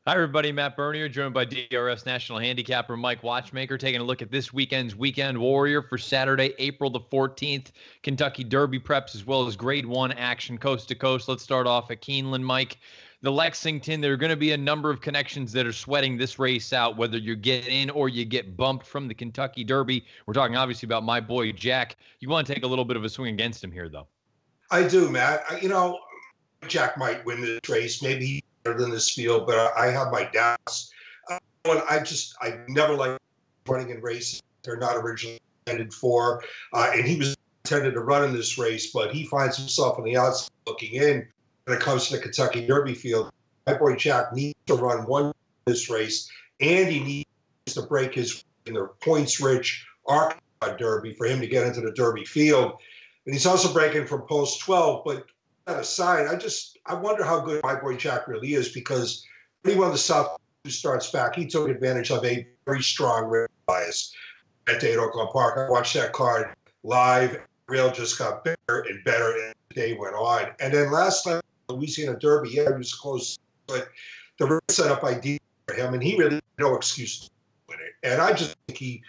Hi, everybody. Matt Bernier, joined by DRS National Handicapper Mike Watchmaker, taking a look at this weekend's Weekend Warrior for Saturday, April the 14th. Kentucky Derby preps as well as Grade 1 action coast to coast. Let's start off at Keeneland, Mike. The Lexington, there are going to be a number of connections that are sweating this race out, whether you get in or you get bumped from the Kentucky Derby. We're talking obviously about my boy Jack. You want to take a little bit of a swing against him here, though. I do, Matt. Jack might win this race. Maybe he's better than this field, but I have my doubts. I never liked running in races they're not originally intended for. And he was intended to run in this race, but he finds himself on the outside looking in when it comes to the Kentucky Derby field. My boy Jack needs to run one this race, and he needs to break his in the points-rich Arkansas Derby for him to get into the Derby field. And he's also breaking from post 12, but that aside, I wonder how good my boy Jack really is, because when he won the South 2 starts back, he took advantage of a very strong rail bias that day at Oakland Park. I watched that card live. Rail just got better and better as the day went on. And then last time, Louisiana Derby, yeah, he was close, but the race set up ideal for him, and he really had no excuse to win it. And I just think he's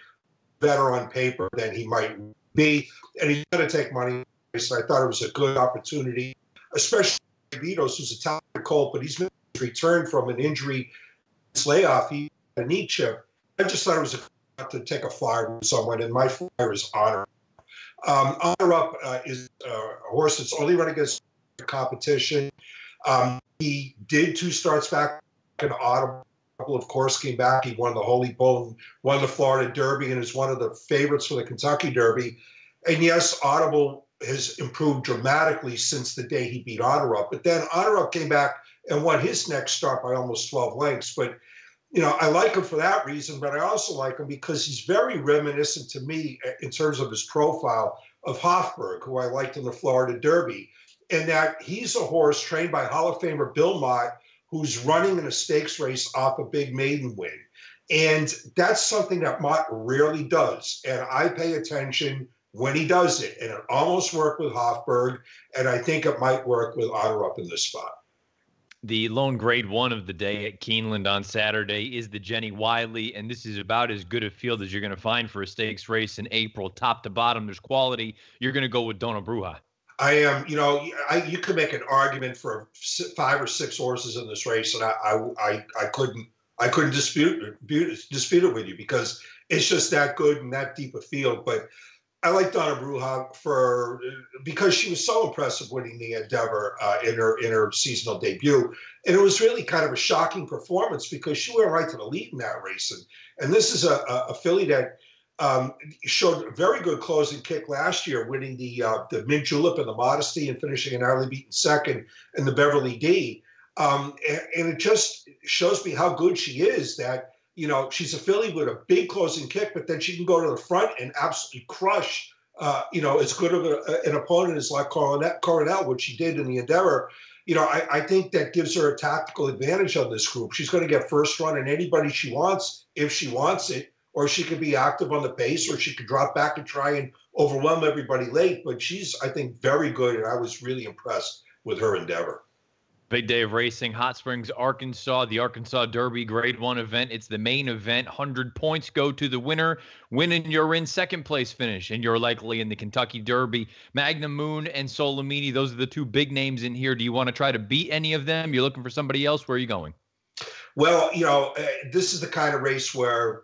better on paper than he might be, and he's going to take money. So I thought it was a good opportunity, especially Betos, who's a talented colt, but he's returned from an injury layoff. He had a knee chip. I just thought it was to take a flyer with someone, and my flyer is Honor. Honor Up is a horse that's only run against the competition. He did 2 starts back in autumn. Of course, came back. He won the Holy Bull, won the Florida Derby, and is one of the favorites for the Kentucky Derby. And yes, Audible has improved dramatically since the day he beat Honor Up. But then Honor Up came back and won his next start by almost 12 lengths. But, I like him for that reason, but I also like him because he's very reminiscent to me in terms of his profile of Hofburg, who I liked in the Florida Derby, and that he's a horse trained by Hall of Famer Bill Mott, who's running in a stakes race off a big maiden win. And that's something that Mott rarely does. And I pay attention when he does it. And it almost worked with Hofburg, and I think it might work with Honor Up in this spot. The lone Grade 1 of the day at Keeneland on Saturday is the Jenny Wiley, and this is about as good a field as you're going to find for a stakes race in April. Top to bottom, there's quality. You're going to go with Donna Bruja. I am, you could make an argument for 5 or 6 horses in this race, and I couldn't dispute it with you, because it's just that good and that deep a field. But I like Donna Bruja because she was so impressive winning the Endeavor in her seasonal debut, and it was really kind of a shocking performance because she went right to the lead in that race. And this is a filly that showed a very good closing kick last year, winning the Mint Julep and the Modesty and finishing an early beaten second in the Beverly D. And it just shows me how good she is, that, she's a filly with a big closing kick, but then she can go to the front and absolutely crush, as good of an opponent as like Coronel, which she did in the Endeavor. I think that gives her a tactical advantage on this group. She's going to get first run in anybody she wants, if she wants it, or she could be active on the pace, or she could drop back and try and overwhelm everybody late. But she's, I think, very good, and I was really impressed with her Endeavor. Big day of racing, Hot Springs, Arkansas, the Arkansas Derby Grade 1 event. It's the main event. 100 points go to the winner. Winning, you're in second place finish, and you're likely in the Kentucky Derby. Magnum Moon and Solomini, those are the 2 big names in here. Do you want to try to beat any of them? You're looking for somebody else? Where are you going? Well, this is the kind of race where,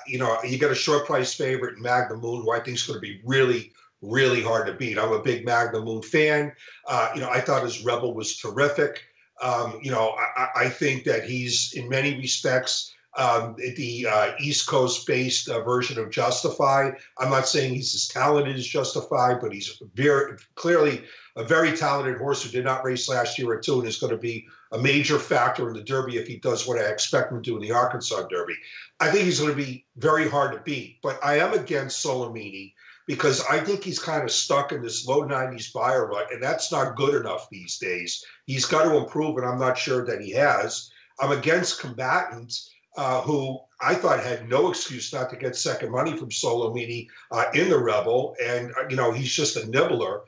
you got a short price favorite in Magnum Moon, who I think is going to be really, really hard to beat. I'm a big Magnum Moon fan. I thought his Rebel was terrific. I think that he's, in many respects, the East Coast-based version of Justified. I'm not saying he's as talented as Justified, but he's very clearly a very talented horse who did not race last year or 2 and is going to be a major factor in the Derby if he does what I expect him to do in the Arkansas Derby. I think he's going to be very hard to beat, but I am against Solomini because I think he's kind of stuck in this low 90s buyer rut, and that's not good enough these days. He's got to improve, and I'm not sure that he has. I'm against Combatant, who I thought had no excuse not to get second money from Solomini in the Rebel, and he's just a nibbler.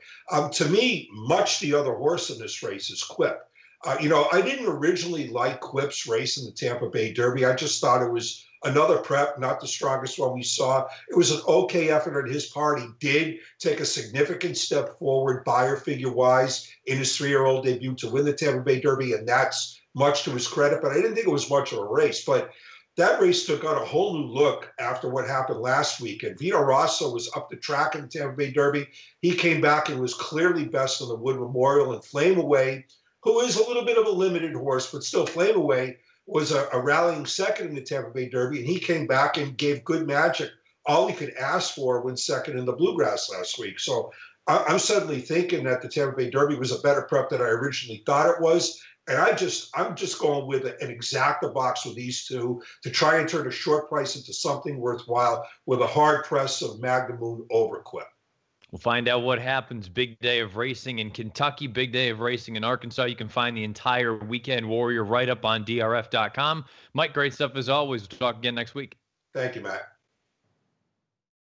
To me, much the other horse in this race is Quip. I didn't originally like Quip's race in the Tampa Bay Derby. I just thought it was another prep, not the strongest one we saw. It was an okay effort on his part. He did take a significant step forward, buyer figure wise, in his 3-year-old debut to win the Tampa Bay Derby, and that's much to his credit. But I didn't think it was much of a race. But that race took on a whole new look after what happened last week. And Vito Rosso was up the track in the Tampa Bay Derby. He came back and was clearly best on the Wood Memorial, and Flame Away, who is a little bit of a limited horse, but still Flame Away, was a rallying second in the Tampa Bay Derby, and he came back and gave good magic, all he could ask for when second in the Bluegrass last week. So I'm suddenly thinking that the Tampa Bay Derby was a better prep than I originally thought it was. And I'm just going with an exacta box with these two to try and turn a short price into something worthwhile with a hard press of Magnamoon over Quip. We'll find out what happens. Big day of racing in Kentucky, big day of racing in Arkansas. You can find the entire Weekend Warrior right up on DRF.com. Mike, great stuff as always. We'll talk again next week. Thank you, Matt.